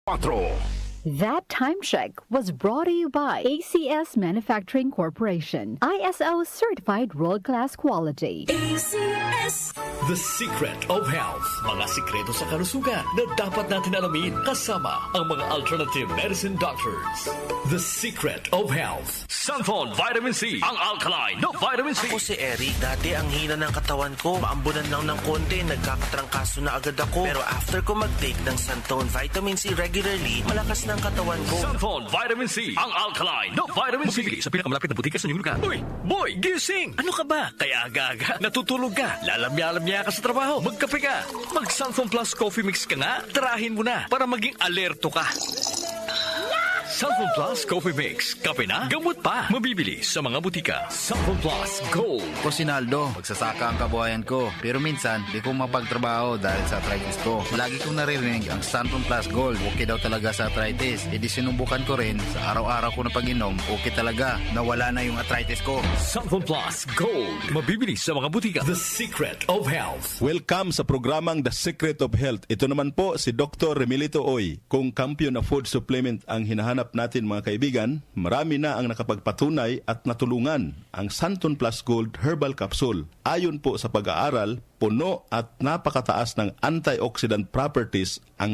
4. That time check was brought to you by ACS Manufacturing Corporation, ISO certified world-class quality. ACS. The Secret of Health. Mga sikreto sa kalusugan na dapat natin alamin kasama ang mga alternative medicine doctors. The Secret of Health. Sunflon Vitamin C. Ang alkaline na vitamin C. Ako si Eric. Dati ang hina ng katawan ko. Maambunan lang ng konti. Nagkakatrangkaso na agad ako. Pero after ko mag-take ng Sunflon Vitamin C regularly, malakas ng katawan ko. Sunflon Vitamin C. Ang alkaline na vitamin C. Mabibili sa pinakamalapit na butika sa inyong lugar. Uy! Boy! Gising! Ano ka ba? Kaya aga-aga. Natutulog ka. Lalamya-lamya ka sa trabaho. Magkape ka. Mag-Sunflon Plus Coffee Mix ka nga. Tarahin mo na para maging alerto ka. Sunflon Plus Coffee Mix. Kape na, gamot pa. Mabibili sa mga butika. Sunflon Plus Gold. Ko si Naldo, magsasaka ang kabuhayan ko. Pero minsan, di ko mapagtrabaho dahil sa arthritis ko. Lagi kong naririnig ang Sunflon Plus Gold. Okay daw talaga sa arthritis. E di sinubukan ko rin sa araw-araw ko na pag-inom. Okay talaga, nawala na yung arthritis ko. Sunflon Plus Gold. Mabibili sa mga butika. The Secret of Health. Welcome sa programang The Secret of Health. Ito naman po si Dr. Remilito Oy. Kung kampiyon na food supplement ang hinahanap natin mga kaibigan, marami na ang nakapagpatunay at natulungan ang Sunflon Plus Gold Herbal Capsule. Ayon po sa pag-aaral, puno at napakataas ng antioxidant properties ang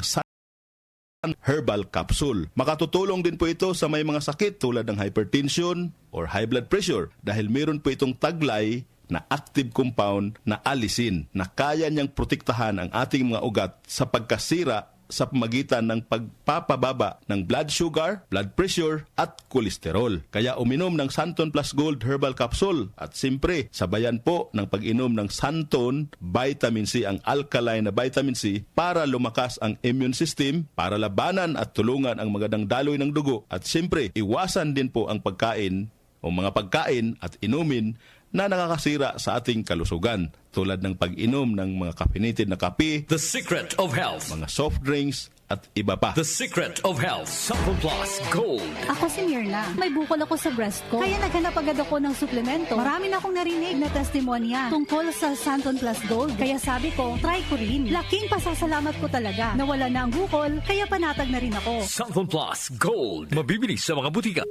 Herbal Capsule. Makatutulong din po ito sa may mga sakit tulad ng hypertension or high blood pressure dahil meron po itong taglay na active compound na alisin na kaya niyang protektahan ang ating mga ugat sa pagkasira sa pamagitan ng pagpapababa ng blood sugar, blood pressure at kolesterol. Kaya uminom ng Sunflon Plus Gold Herbal Capsule at siyempre sabayan po ng pag-inom ng Sunflon Vitamin C, ang alkaline na vitamin C para lumakas ang immune system, para labanan at tulungan ang magandang daloy ng dugo at siyempre iwasan din po ang pagkain o mga pagkain at inumin na nakakasira sa ating kalusugan tulad ng pag-inom ng mga caffeinated na kape, The Secret of Health. mga soft drinks at iba pa. The Secret of Health. Sunflon Plus Gold. Ako si Mirna. May bukol ako sa breast ko. Kaya naghanap agad ako ng suplemento. Marami na akong narinig na testimonya tungkol sa Sunflon Plus Gold. Kaya sabi ko, try ko rin. Laking pasasalamat ko talaga. Nawala na ang bukol, kaya panatag na rin ako. Sunflon Plus Gold. Mabibili sa mga butika.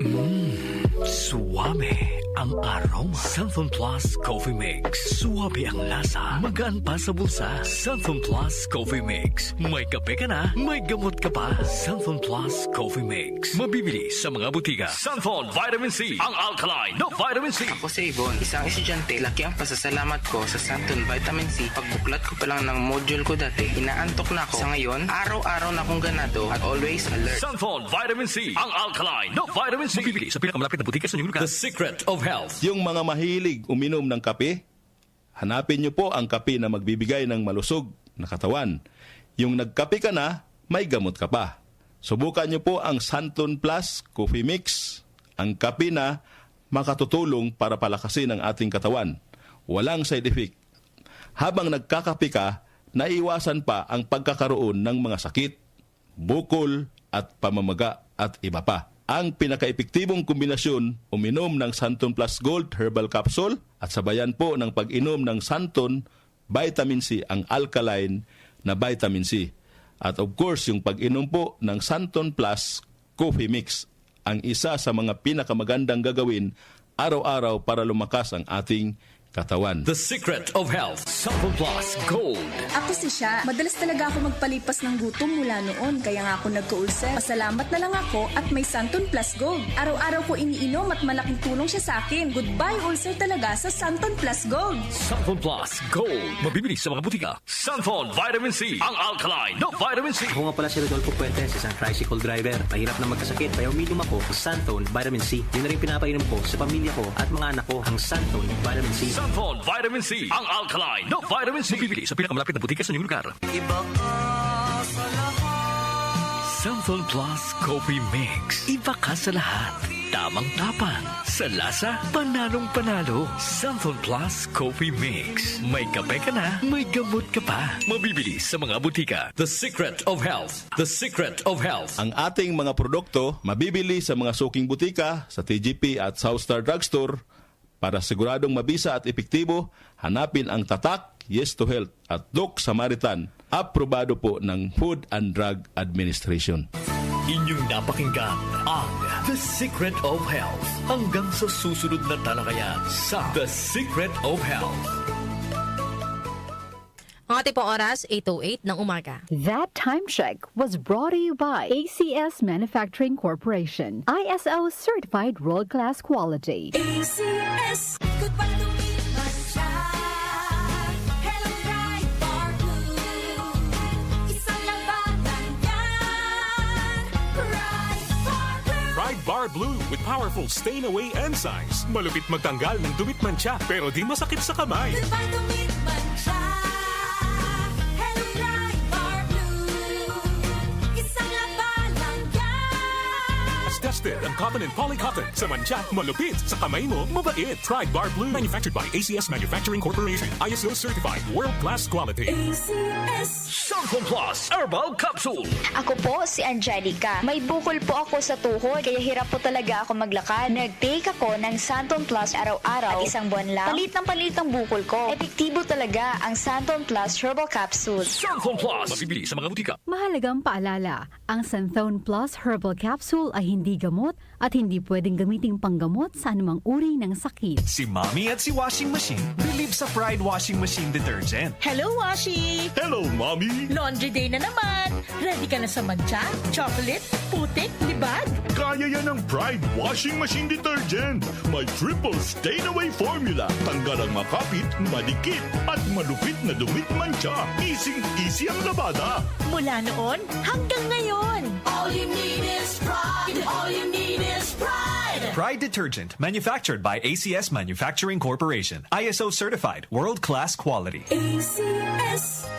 Suwabe ang aroma. Sunflon Plus Coffee Mix. Suwabe ang lasa. Magaan pa sa bulsa. Sunflon Plus Coffee Mix. May kape ka na, may gamot ka pa. Sunflon Plus Coffee Mix. Mabibili sa mga butika. Sunflon Vitamin C. Ang alkaline na vitamin C. Ako si Yvonne, isang estudyante. Laki ang pasasalamat ko sa Sunflon Vitamin C. Pagbuklat ko pa lang ng module ko dati, inaantok na ako. Sa ngayon, araw-araw na akong ganado at always alert. Sunflon Vitamin C. Ang alkaline na vitamin C. Mabibili sa pinakamalapit na butika sa inyong lugar. The Secret of Health. Yung mga mahilig uminom ng kape, hanapin niyo po ang kape na magbibigay ng malusog na katawan. Yung nagkape ka na, may gamot ka pa. Subukan niyo po ang Sunflon Plus Coffee Mix, ang kape na makatutulong para palakasin ang ating katawan. Walang side effect. Habang nagkakape ka, naiwasan pa ang pagkakaroon ng mga sakit, bukol at pamamaga at iba pa. Ang pinaka-epektibong kombinasyon, uminom ng Sunflon Plus Gold Herbal Capsule at sabayan po ng pag-inom ng Sunflon Vitamin C, ang alkaline na vitamin C. At of course, yung pag-inom po ng Sunflon Plus Coffee Mix, ang isa sa mga pinakamagandang gagawin araw-araw para lumakas ang ating katawan. The Secret of Health. Sunflon Plus Gold. Ako si Sha. Madalas talaga ako magpalipas ng gutom mula noon, kaya nga ako nagka-ulcer. Pasalamat na lang ako at may Sunflon Plus Gold. Araw-araw ko iniinom at malaking tulong siya sa akin. Goodbye ulcer talaga sa Sunflon Plus Gold. Sunflon Plus Gold. Mabibili sa mga butika. Sunflon Vitamin C. Ang alkaline na vitamin C. Ako nga pala si Rodolfo Puentes, isang tricycle driver. Mahirap na magkasakit, kaya uminom ako ng Sunflon Vitamin C. Yun na rin pinapainom ko sa pamilya ko at mga anak ko, ang Sunflon Vitamin C. Sunflon Vitamin C. Ang alkaline na vitamin C. Mabibili sa pinakamalapit na butika sa inyong lugar. Iba ka sa lahat. Sunflon Plus Coffee Mix. Iba ka sa lahat. Tamang tapang. Sa lasa, panalong-panalo. Sunflon Plus Coffee Mix. May kape ka na, may gamot ka pa. Mabibili sa mga butika. The Secret of Health. The Secret of Health. Ang ating mga produkto mabibili sa mga suking butika, sa TGP at Southstar Drugstore. Para siguradong mabisa at epektibo, hanapin ang tatak Yes to Health at Doc Samaritan, aprobado po ng Food and Drug Administration. Inyong napakinggan ang The Secret of Health. Hanggang sa susunod na talakayan sa The Secret of Health. Ang ating pong oras, 8:08 ng umaga. That time check was brought to you by ACS Manufacturing Corporation. ISO certified world-class quality. ACS, goodbye to me, Masya. Hello, Pride Bar Blue. Isang labanan yan. Pride Bar Blue. Pride Bar Blue with powerful stain-away enzymes. Malupit magtanggal ng dumit mancha pero di masakit sa kamay. Goodbye to me, Masya. Hello, Pride Bar Blue. Isang labanan yan. As tested ang cotton and polycotton. Sa mancha, malupit. Sa kamay mo, mabait. Pride Bar Blue. Manufactured by ACS Manufacturing Corporation. ISO certified. World-class quality. ACS. Santon Plus Herbal Capsule. Ako po si Angelica. May bukol po ako sa tuhod, kaya hirap po talaga ako maglakad. Nag-take ako ng Santon Plus araw-araw at isang buwan lang. Palit ng bukol ko. Epektibo talaga ang Santon Plus Herbal Capsule. Santon Plus. Mabibili sa mga butika. Mahalagang paalala, ang Santhone Plus Herbal Capsule ay hindi gamot at hindi pwedeng gamiting panggamot sa anumang uri ng sakit. Si Mommy at si Washing Machine believe sa Pride Washing Machine Detergent. Hello, Washi! Hello, Mommy! Laundry day na naman! Ready ka na sa mancha, chocolate, putik, libag? Kaya yan ang Pride Washing Machine Detergent. May triple stain-away formula. Tanggal ang makapit, madikit, at malupit na dumit mancha. Easy ang labada. Mula noon hanggang ngayon. All you need is pride. All you need is pride. Pride Detergent, manufactured by ACS Manufacturing Corporation. ISO certified, world-class quality. ACS.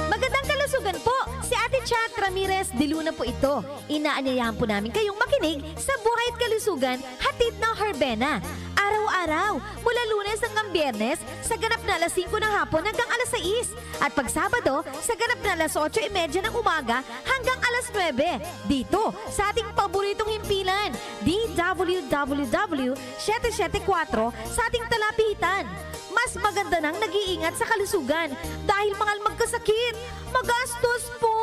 Magandang kalusugan po! Si Ate Chat Ramirez de Luna po ito. Inaanyayahan po namin kayong makinig sa Buhay at Kalusugan, hatid ng Herbena. Araw-araw, mula Lunes hanggang Biyernes, sa ganap na alas 5 ng hapon hanggang alas 6. At pag Sabado, sa ganap na alas 8:30 ng umaga hanggang alas 9. Dito, sa ating paboritong himpilan, DWWW 774 sa ating talapitan. Mas maganda nang nag-iingat sa kalusugan dahil mangal magkasakit. Magastos po!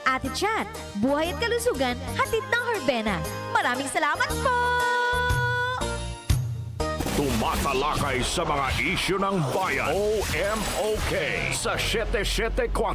Ate Chat, Buhay at Kalusugan, hatid ng Herbena. Maraming salamat po! Tumatalakay sa mga isyu ng bayan. OMOK sa 774.